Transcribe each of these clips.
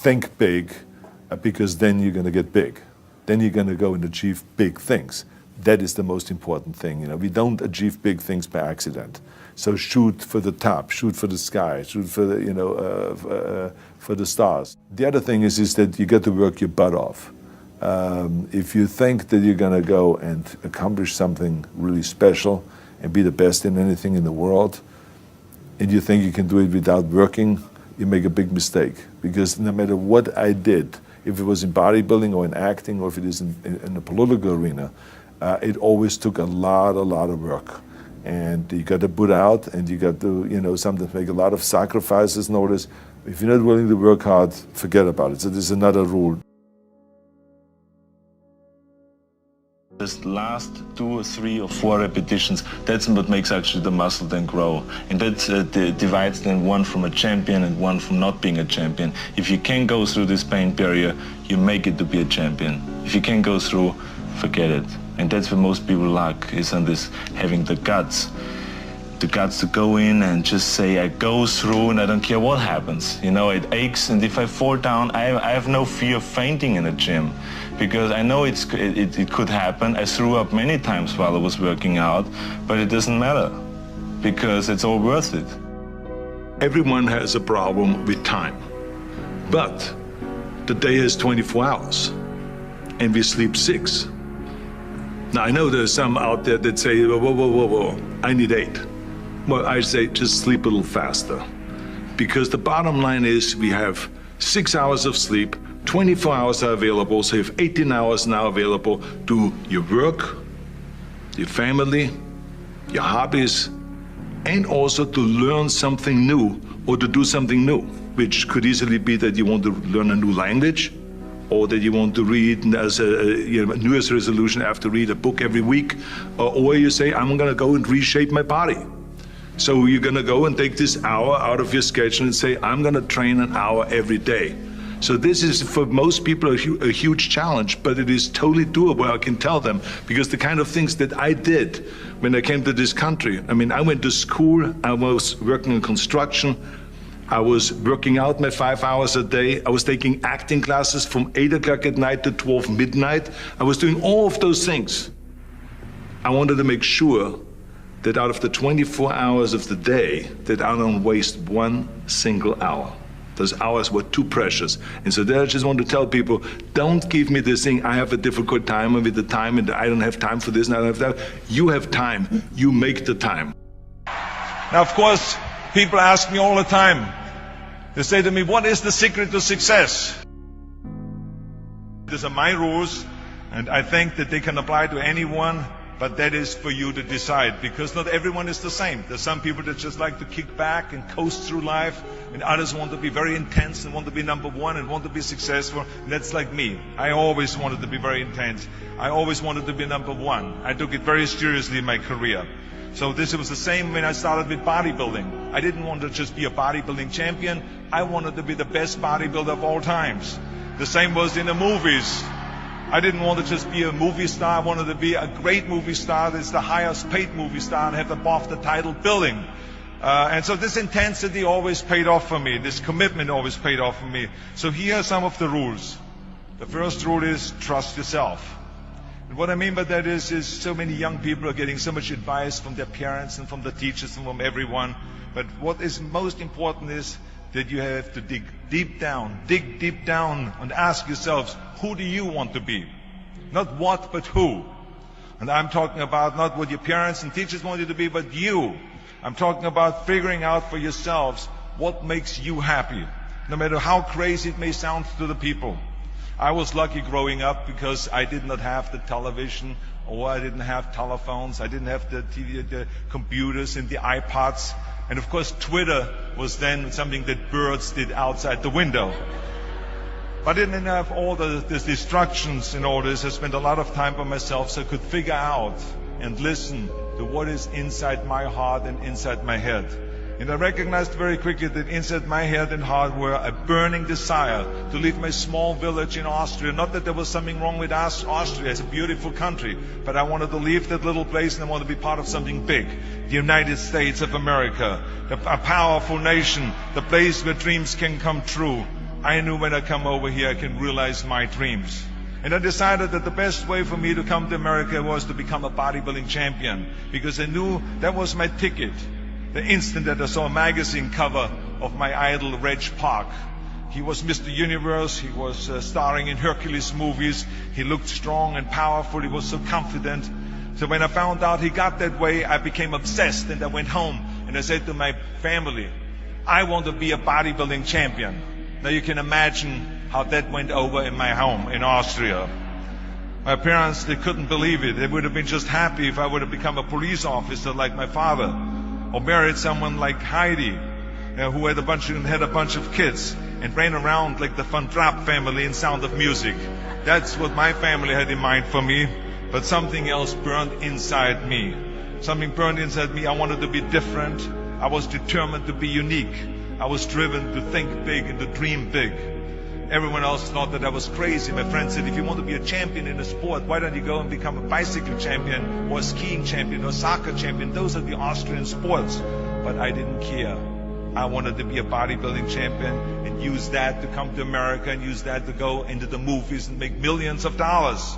think big, because then you're going to get big. Then you're going to go and achieve big things. That is the most important thing. We don't achieve big things by accident. So shoot for the top, shoot for the sky, shoot for the, for the stars. The other thing is that you got to work your butt off. If you think that you're going to go and accomplish something really special and be the best in anything in the world, and you think you can do it without working, you make a big mistake. Because no matter what I did, if it was in bodybuilding or in acting or if it is in the political arena, it always took a lot of work. And you got to put out, and you got to, sometimes make a lot of sacrifices. Notice, if you're not willing to work hard, forget about it. So there's another rule. This last 2 or 3 or 4 repetitions, that's what makes actually the muscle then grow. And that divides then one from a champion and one from not being a champion. If you can go through this pain barrier, you make it to be a champion. If you can't go through, forget it. And that's where most people lack, is on this, having the guts to go in and just say, I go through and I don't care what happens. It aches, and if I fall down, I have no fear of fainting in a gym, because I know it could happen. I threw up many times while I was working out, but it doesn't matter, because it's all worth it. Everyone has a problem with time, but the day is 24 hours, and we sleep 6. Now, I know there's some out there that say, whoa, I need 8. Well, I say just sleep a little faster. Because the bottom line is we have 6 hours of sleep, 24 hours are available, so you have 18 hours now available to do your work, your family, your hobbies, and also to learn something new or to do something new, which could easily be that you want to learn a new language, or that you want to read as a New Year's resolution, I have to read a book every week, or you say, I'm gonna go and reshape my body. So you're gonna go and take this hour out of your schedule and say, I'm gonna train an hour every day. So this is, for most people, a huge challenge, but it is totally doable, I can tell them, because the kind of things that I did when I came to this country, I went to school, I was working in construction, I was working out my 5 hours a day. I was taking acting classes from 8 o'clock at night to 12 midnight. I was doing all of those things. I wanted to make sure that out of the 24 hours of the day, that I don't waste one single hour. Those hours were too precious. And so there I just want to tell people, don't give me this thing, I have a difficult time with the time and I don't have time for this and I don't have that. You have time, you make the time. Now, of course, people ask me all the time, they say to me, what is the secret to success? These are my rules, and I think that they can apply to anyone, but that is for you to decide, because not everyone is the same. There's some people that just like to kick back and coast through life, and others want to be very intense and want to be number one and want to be successful. And that's like me. I always wanted to be very intense. I always wanted to be number one. I took it very seriously in my career. So this was the same when I started with bodybuilding. I didn't want to just be a bodybuilding champion. I wanted to be the best bodybuilder of all times. The same was in the movies. I didn't want to just be a movie star. I wanted to be a great movie star that's the highest paid movie star and have the BAFTA title building. And so this intensity always paid off for me. This commitment always paid off for me. So here are some of the rules. The first rule is trust yourself. And what I mean by that is so many young people are getting so much advice from their parents and from the teachers and from everyone. But what is most important is that you have to dig deep down and ask yourselves, who do you want to be? Not what, but who. And I'm talking about not what your parents and teachers want you to be, but you. I'm talking about figuring out for yourselves what makes you happy, no matter how crazy it may sound to the people. I was lucky growing up because I did not have the television, or I didn't have telephones, I didn't have the TV, the computers and the iPods. And of course Twitter was then something that birds did outside the window. But I didn't have all the distractions in all this. I spent a lot of time by myself so I could figure out and listen to what is inside my heart and inside my head. And I recognized very quickly that inside my head and heart were a burning desire to leave my small village in Austria. Not that there was something wrong with Austria, it's a beautiful country, but I wanted to leave that little place and I wanted to be part of something big. The United States of America, a powerful nation, the place where dreams can come true. I knew when I come over here I can realize my dreams. And I decided that the best way for me to come to America was to become a bodybuilding champion, because I knew that was my ticket. The instant that I saw a magazine cover of my idol, Reg Park. He was Mr. Universe, he was starring in Hercules movies, he looked strong and powerful, he was so confident. So when I found out he got that way, I became obsessed, and I went home and I said to my family, I want to be a bodybuilding champion. Now you can imagine how that went over in my home in Austria. My parents, they couldn't believe it. They would have been just happy if I would have become a police officer like my father, or married someone like Heidi, who had a bunch of kids and ran around like the Van Trapp family in Sound of Music. That's what my family had in mind for me, but something else burned inside me. Something burned inside me. I wanted to be different. I was determined to be unique. I was driven to think big and to dream big. Everyone else thought that I was crazy. My friend said, if you want to be a champion in a sport, why don't you go and become a bicycle champion or a skiing champion or a soccer champion? Those are the Austrian sports. But I didn't care. I wanted to be a bodybuilding champion and use that to come to America and use that to go into the movies and make millions of dollars.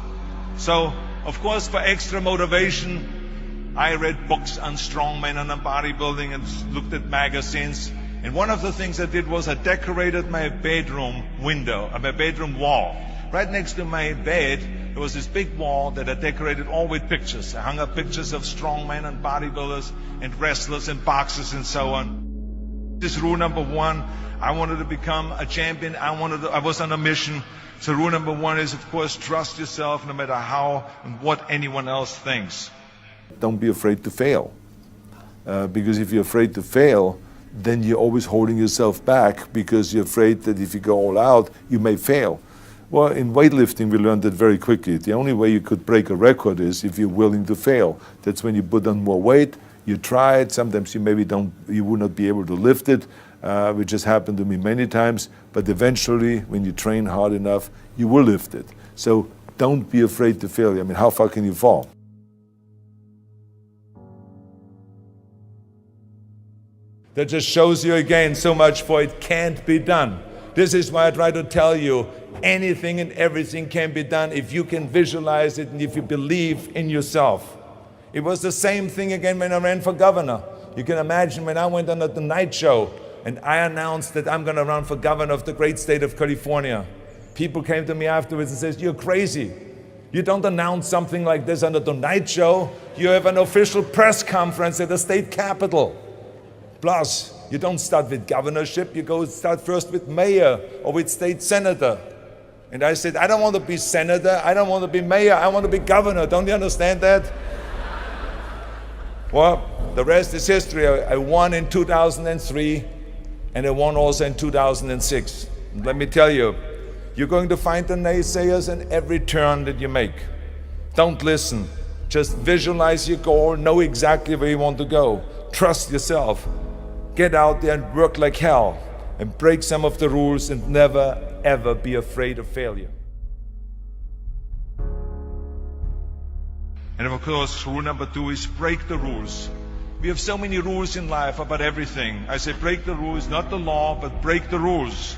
So, of course, for extra motivation, I read books on strongman and on bodybuilding and looked at magazines. And one of the things I did was I decorated my bedroom window, my bedroom wall. Right next to my bed, there was this big wall that I decorated all with pictures. I hung up pictures of strongmen and bodybuilders and wrestlers and boxers and so on. This is rule number one. I wanted to become a champion. I was on a mission. So rule number one is, of course, trust yourself no matter how and what anyone else thinks. Don't be afraid to fail. Because if you're afraid to fail, then you're always holding yourself back because you're afraid that if you go all out, you may fail. Well, in weightlifting, we learned that very quickly. The only way you could break a record is if you're willing to fail. That's when you put on more weight, you try it, sometimes you will not be able to lift it, which has happened to me many times, but eventually, when you train hard enough, you will lift it. So don't be afraid to fail. I mean, how far can you fall? That just shows you again so much for it can't be done. This is why I try to tell you, anything and everything can be done if you can visualize it and if you believe in yourself. It was the same thing again when I ran for governor. You can imagine when I went on the Tonight Show and I announced that I'm going to run for governor of the great state of California. People came to me afterwards and said, you're crazy. You don't announce something like this on the Tonight Show. You have an official press conference at the state capitol. Plus, you don't start with governorship, you go start first with mayor or with state senator. And I said, I don't want to be senator, I don't want to be mayor, I want to be governor. Don't you understand that? Well, the rest is history. I won in 2003 and I won also in 2006. And let me tell you, you're going to find the naysayers in every turn that you make. Don't listen. Just visualize your goal, know exactly where you want to go. Trust yourself. Get out there and work like hell and break some of the rules and never, ever be afraid of failure. And of course, rule number two is break the rules. We have so many rules in life about everything. I say break the rules, not the law, but break the rules.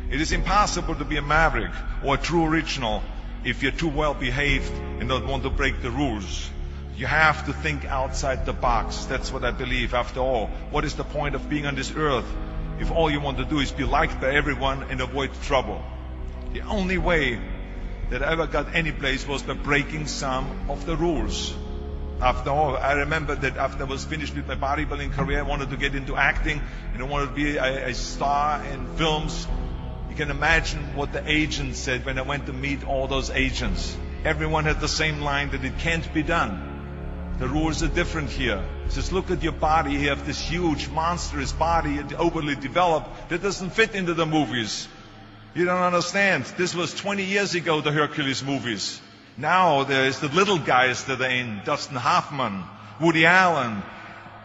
It is impossible to be a maverick or a true original if you're too well behaved and don't want to break the rules. You have to think outside the box. That's what I believe. After all, what is the point of being on this earth if all you want to do is be liked by everyone and avoid trouble? The only way that I ever got any place was by breaking some of the rules. After all, I remember that after I was finished with my bodybuilding career, I wanted to get into acting and I wanted to be a star in films. You can imagine what the agents said when I went to meet all those agents. Everyone had the same line that it can't be done. The rules are different here. Just look at your body. You have this huge, monstrous body, overly developed, that doesn't fit into the movies. You don't understand. This was 20 years ago, the Hercules movies. Now there's the little guys that are in. Dustin Hoffman, Woody Allen,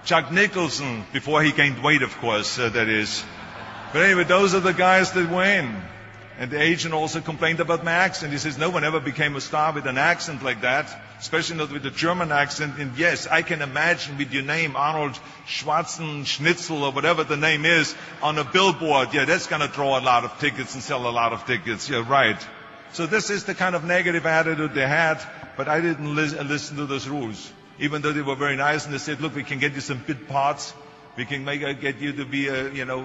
Jack Nicholson, before he gained weight, of course, that is. But anyway, those are the guys that were in. And the agent also complained about my accent. He says, no one ever became a star with an accent like that. especially not with the German accent. And yes, I can imagine with your name, Arnold Schwarzenegger or whatever the name is, on a billboard. Yeah, that's going to draw a lot of tickets and sell a lot of tickets. Yeah, right. So this is the kind of negative attitude they had, but I didn't listen to those rules. Even though they were very nice and they said, look, we can get you some bit parts. We can get you to be,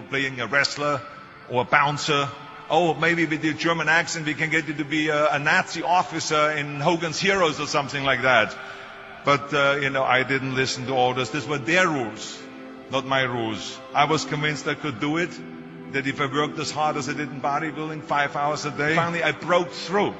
playing a wrestler or a bouncer. Oh, maybe with your German accent, we can get you to be a Nazi officer in Hogan's Heroes or something like that. But, I didn't listen to all this. These were their rules, not my rules. I was convinced I could do it, that if I worked as hard as I did in bodybuilding, 5 hours a day, finally I broke through.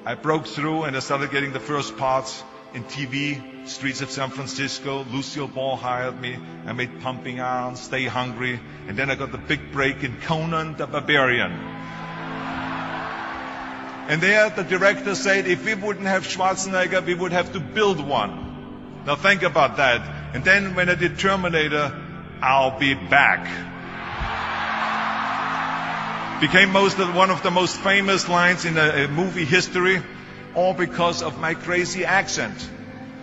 I broke through and I started getting the first parts in TV, Streets of San Francisco. Lucille Ball hired me. I made Pumping Iron, Stay Hungry. And then I got the big break in Conan the Barbarian. And there the director said, if we wouldn't have Schwarzenegger, we would have to build one. Now think about that. And then when I did Terminator, I'll be back. Became one of the most famous lines in a movie history, all because of my crazy accent.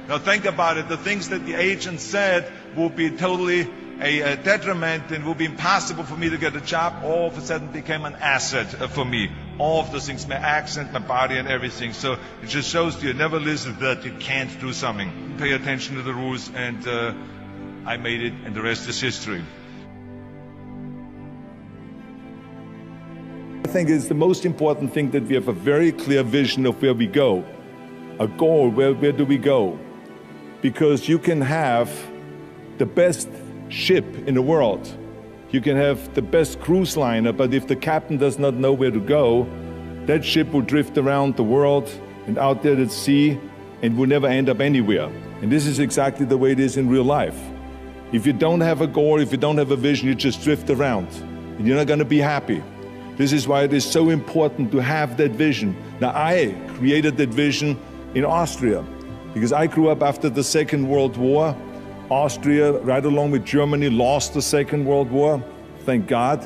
Now think about it, the things that the agent said would be totally a detriment and would be impossible for me to get a job, all of a sudden became an asset for me. All of those things, my accent, my body and everything. So it just shows you never listen that you can't do something. Pay attention to the rules, and I made it, and the rest is history. I think it's the most important thing that we have a very clear vision of where we go, a goal, where do we go? Because you can have the best ship in the world, you can have the best cruise liner, but if the captain does not know where to go, that ship will drift around the world and out there at sea and will never end up anywhere. And this is exactly the way it is in real life. If you don't have a goal, if you don't have a vision, you just drift around and you're not going to be happy. This is why it is so important to have that vision. Now, I created that vision in Austria because I grew up after the Second World War. Austria, right along with Germany, lost the Second World War, thank God.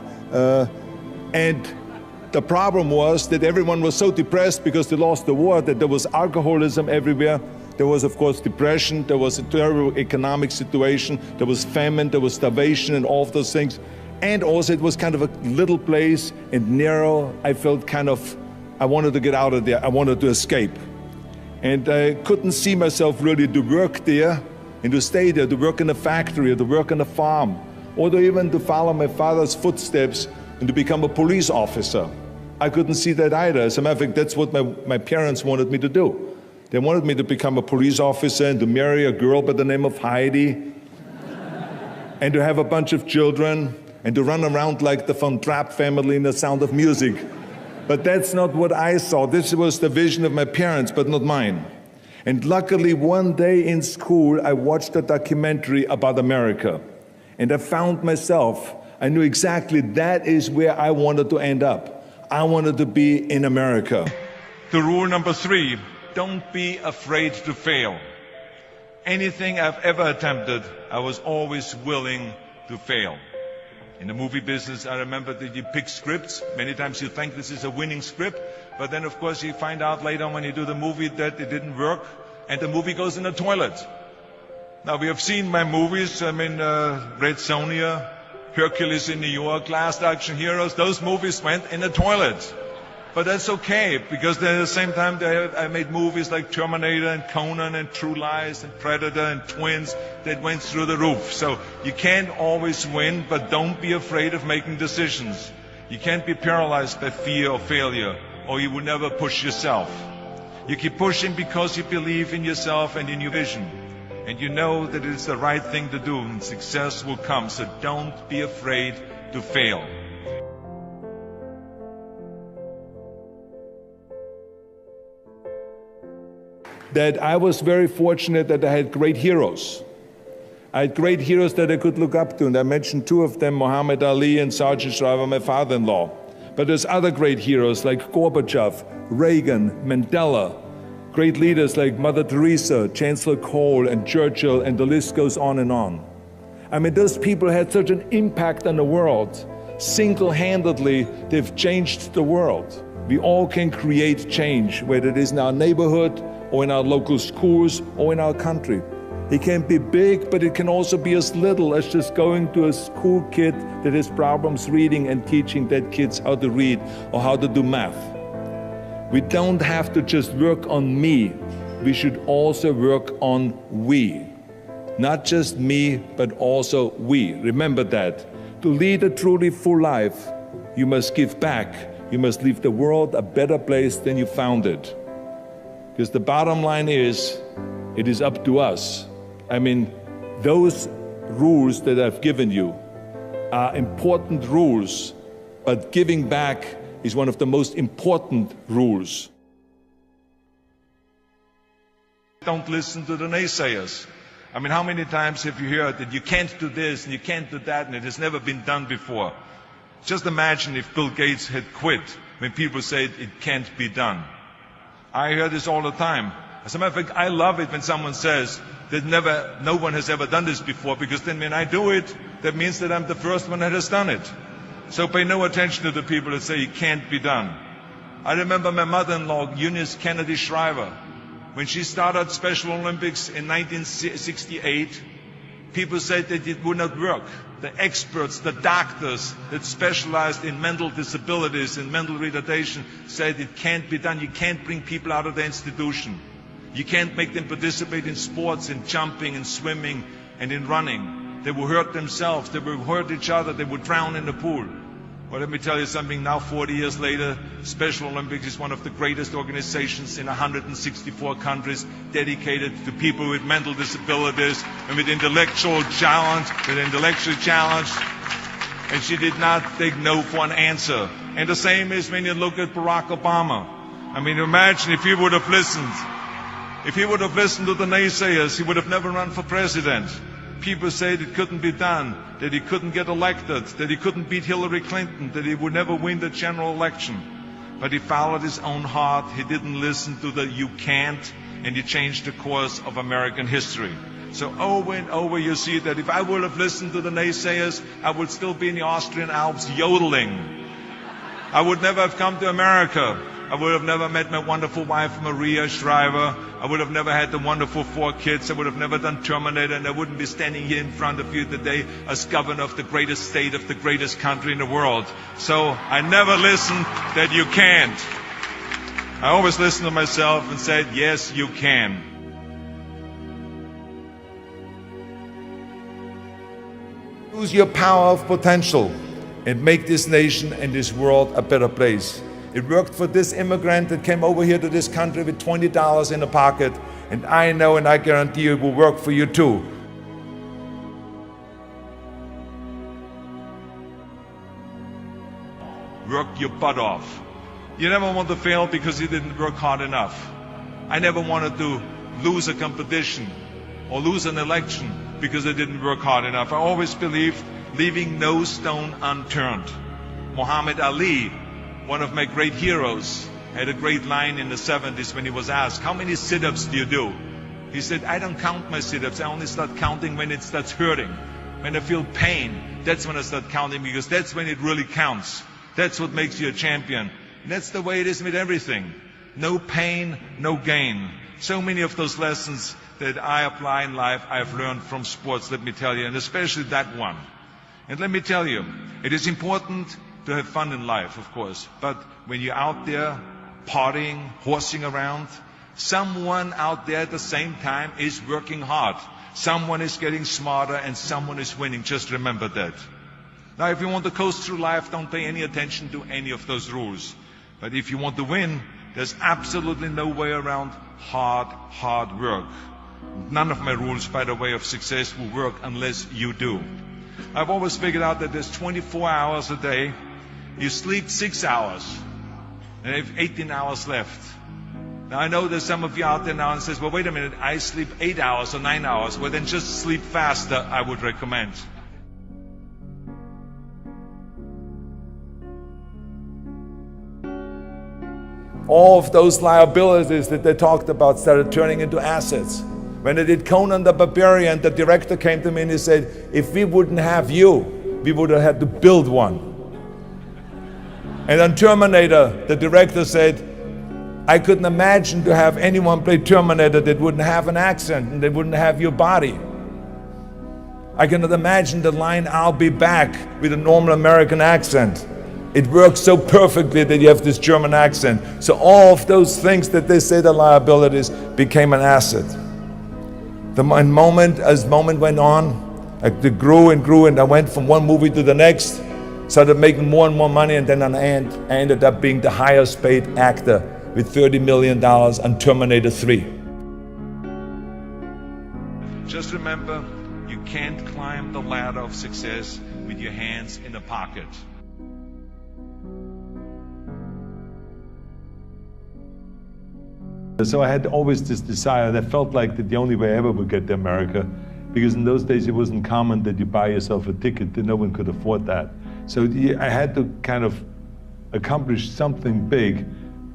And the problem was that everyone was so depressed because they lost the war that there was alcoholism everywhere. There was, of course, depression. There was a terrible economic situation. There was famine. There was starvation and all of those things. And also it was kind of a little place and narrow. I felt I wanted to get out of there. I wanted to escape. And I couldn't see myself really to work there and to stay there, to work in a factory or to work on a farm, or to even to follow my father's footsteps and to become a police officer. I couldn't see that either. As a matter of fact, that's what my parents wanted me to do. They wanted me to become a police officer and to marry a girl by the name of Heidi and to have a bunch of children and to run around like the Von Trapp family in The Sound of Music. But that's not what I saw. This was the vision of my parents, but not mine. And luckily, one day in school, I watched a documentary about America. And I found myself, I knew exactly that is where I wanted to end up. I wanted to be in America. The rule number 3, don't be afraid to fail. Anything I've ever attempted, I was always willing to fail. In the movie business, I remember that you pick scripts. Many times you think this is a winning script, but then of course you find out later when you do the movie that it didn't work, and the movie goes in the toilet. Now we have seen my movies, Red Sonja, Hercules in New York, Last Action Heroes, those movies went in the toilet. But that's okay, because at the same time I made movies like Terminator and Conan and True Lies and Predator and Twins that went through the roof. So you can't always win, but don't be afraid of making decisions. You can't be paralyzed by fear of failure, or you will never push yourself. You keep pushing because you believe in yourself and in your vision. And you know that it's the right thing to do, and success will come. So don't be afraid to fail. That I was very fortunate that I had great heroes. I had great heroes that I could look up to, and I mentioned 2 of them, Muhammad Ali and Sergeant Shriver, my father-in-law. But there's other great heroes like Gorbachev, Reagan, Mandela, great leaders like Mother Teresa, Chancellor Kohl, and Churchill, and the list goes on and on. I mean, those people had such an impact on the world. Single-handedly, they've changed the world. We all can create change, whether it is in our neighborhood, or in our local schools or in our country. It can be big, but it can also be as little as just going to a school kid that has problems reading and teaching that kids how to read or how to do math. We don't have to just work on me. We should also work on we. Not just me, but also we. Remember that. To lead a truly full life, you must give back. You must leave the world a better place than you found it. Because the bottom line is, it is up to us. I mean, those rules that I've given you are important rules, but giving back is one of the most important rules. Don't listen to the naysayers. I mean, how many times have you heard that you can't do this and you can't do that and it has never been done before? Just imagine if Bill Gates had quit when people said it can't be done. I hear this all the time. As a matter of fact, I love it when someone says that no one has ever done this before, because then when I do it, that means that I'm the first one that has done it. So pay no attention to the people that say it can't be done. I remember my mother-in-law, Eunice Kennedy Shriver, when she started Special Olympics in 1968, people said that it would not work. The experts, the doctors that specialized in mental disabilities and mental retardation said it can't be done. You can't bring people out of the institution. You can't make them participate in sports, in jumping, in swimming, and in running. They will hurt themselves. They will hurt each other. They will drown in the pool. Well, let me tell you something. Now, 40 years later, Special Olympics is one of the greatest organizations in 164 countries dedicated to people with mental disabilities and with intellectual challenge, And she did not take no for an answer. And the same is when you look at Barack Obama. I mean, imagine if he would have listened. If he would have listened to the naysayers, he would have never run for president. People said it couldn't be done, that he couldn't get elected, that he couldn't beat Hillary Clinton, that he would never win the general election. But he followed his own heart, he didn't listen to the you can't, and he changed the course of American history. So over and over you see that if I would have listened to the naysayers, I would still be in the Austrian Alps yodeling. I would never have come to America. I would have never met my wonderful wife, Maria Shriver. I would have never had the wonderful 4 kids. I would have never done Terminator, and I wouldn't be standing here in front of you today as governor of the greatest state of the greatest country in the world. So I never listened that you can't. I always listened to myself and said, yes, you can. Use your power of potential and make this nation and this world a better place. It worked for this immigrant that came over here to this country with $20 in the pocket, and I know and I guarantee you it will work for you too. Work your butt off. You never want to fail because you didn't work hard enough. I never wanted to lose a competition or lose an election because I didn't work hard enough. I always believed leaving no stone unturned. Muhammad Ali, one of my great heroes, had a great line in the 70s when he was asked, how many sit-ups do you do? He said, I don't count my sit-ups. I only start counting when it starts hurting. When I feel pain, that's when I start counting, because that's when it really counts. That's what makes you a champion. And that's the way it is with everything. No pain, no gain. So many of those lessons that I apply in life, I've learned from sports, let me tell you, and especially that one. And let me tell you, it is important to have fun in life, of course, but when you're out there partying, horsing around, someone out there at the same time is working hard. Someone is getting smarter and someone is winning. Just remember that. Now, if you want to coast through life, don't pay any attention to any of those rules. But if you want to win, there's absolutely no way around hard work. None of my rules, by the way, of success will work unless you do. I've always figured out that there's 24 hours a day. You sleep 6 hours, and you have 18 hours left. Now, I know there's some of you out there now and says, well, wait a minute, I sleep 8 hours or 9 hours. Well, then just sleep faster, I would recommend. All of those liabilities that they talked about started turning into assets. When they did Conan the Barbarian, the director came to me and he said, if we wouldn't have you, we would have had to build one. And on Terminator, the director said, I couldn't imagine to have anyone play Terminator that wouldn't have an accent and that wouldn't have your body. I cannot imagine the line, "I'll be back," with a normal American accent. It works so perfectly that you have this German accent. So all of those things that they said are liabilities became an asset. As moment went on, it grew and grew, and I went from one movie to the next, started making more and more money, and then I ended up being the highest paid actor with $30 million on Terminator 3. Just remember, you can't climb the ladder of success with your hands in a pocket. So I had always this desire that felt like that the only way I ever would get to America, because in those days it wasn't common that you buy yourself a ticket, that no one could afford that. So I had to kind of accomplish something big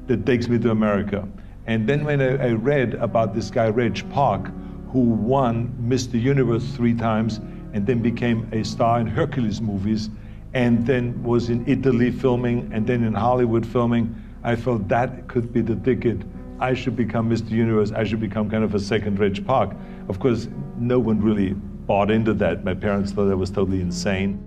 that takes me to America. And then when I read about this guy, Reg Park, who won Mr. Universe 3 times and then became a star in Hercules movies, and then was in Italy filming and then in Hollywood filming, I felt that could be the ticket. I should become Mr. Universe. I should become kind of a second Reg Park. Of course, no one really bought into that. My parents thought I was totally insane.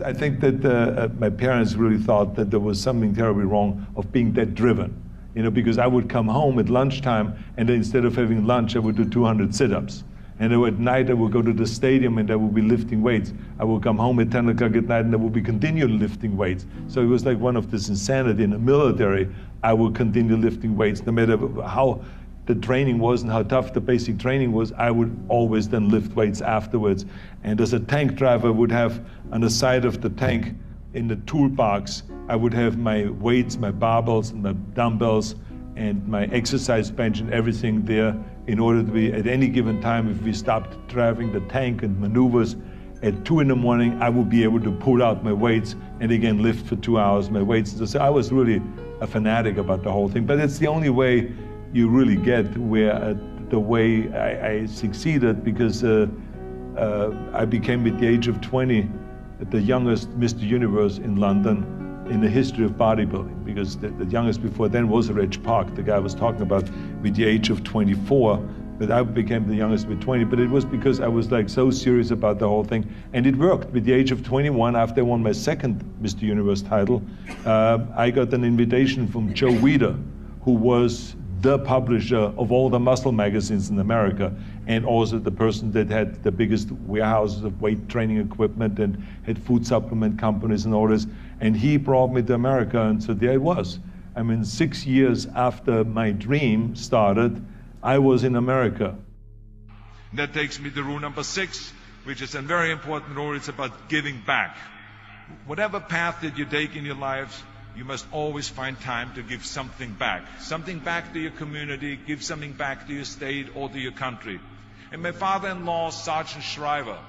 I think that my parents really thought that there was something terribly wrong of being that driven. You know, because I would come home at lunchtime, and then instead of having lunch, I would do 200 sit-ups. And then at night, I would go to the stadium and I would be lifting weights. I would come home at 10 o'clock at night and I would be continuing lifting weights. So it was like one of this insanity. In the military, I would continue lifting weights. No matter how the training was and how tough the basic training was, I would always then lift weights afterwards. And as a tank driver, I would have on the side of the tank in the toolbox, I would have my weights, my barbells, and my dumbbells, and my exercise bench and everything there, in order to be, at any given time, if we stopped driving the tank and maneuvers at 2 in the morning, I would be able to pull out my weights and again lift for 2 hours my weights. So I was really a fanatic about the whole thing. But it's the only way you really get where the way I succeeded, because I became at the age of 20 the youngest Mr. Universe in London in the history of bodybuilding, because the youngest before then was Reg Park, the guy I was talking about, with the age of 24, but I became the youngest with 20. But it was because I was like so serious about the whole thing, and it worked. With the age of 21, after I won my second Mr. Universe title, I got an invitation from Joe Weider, who was the publisher of all the muscle magazines in America, and also the person that had the biggest warehouses of weight training equipment and had food supplement companies and all this. And he brought me to America, and so there I was. I mean, 6 years after my dream started, I was in America. And that takes me to rule number 6, which is a very important rule. It's about giving back. Whatever path that you take in your lives, you must always find time to give something back. Something back to your community, give something back to your state or to your country. And my father-in-law, Sergeant Shriver,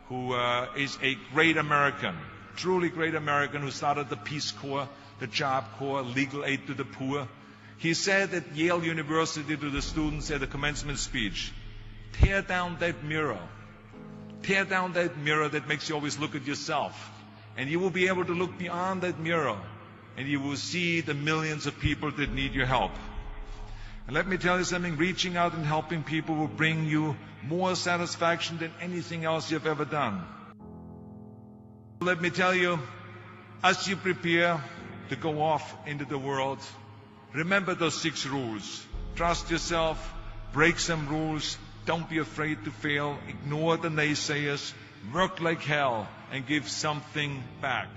who is a great American, truly great American, who started the Peace Corps, the Job Corps, legal aid to the poor. He said at Yale University to the students at a commencement speech, tear down that mirror. Tear down that mirror that makes you always look at yourself. And you will be able to look beyond that mirror, and you will see the millions of people that need your help. And let me tell you something, reaching out and helping people will bring you more satisfaction than anything else you've ever done. Let me tell you, as you prepare to go off into the world, remember those 6 rules. Trust yourself, break some rules, don't be afraid to fail, ignore the naysayers, work like hell, and give something back.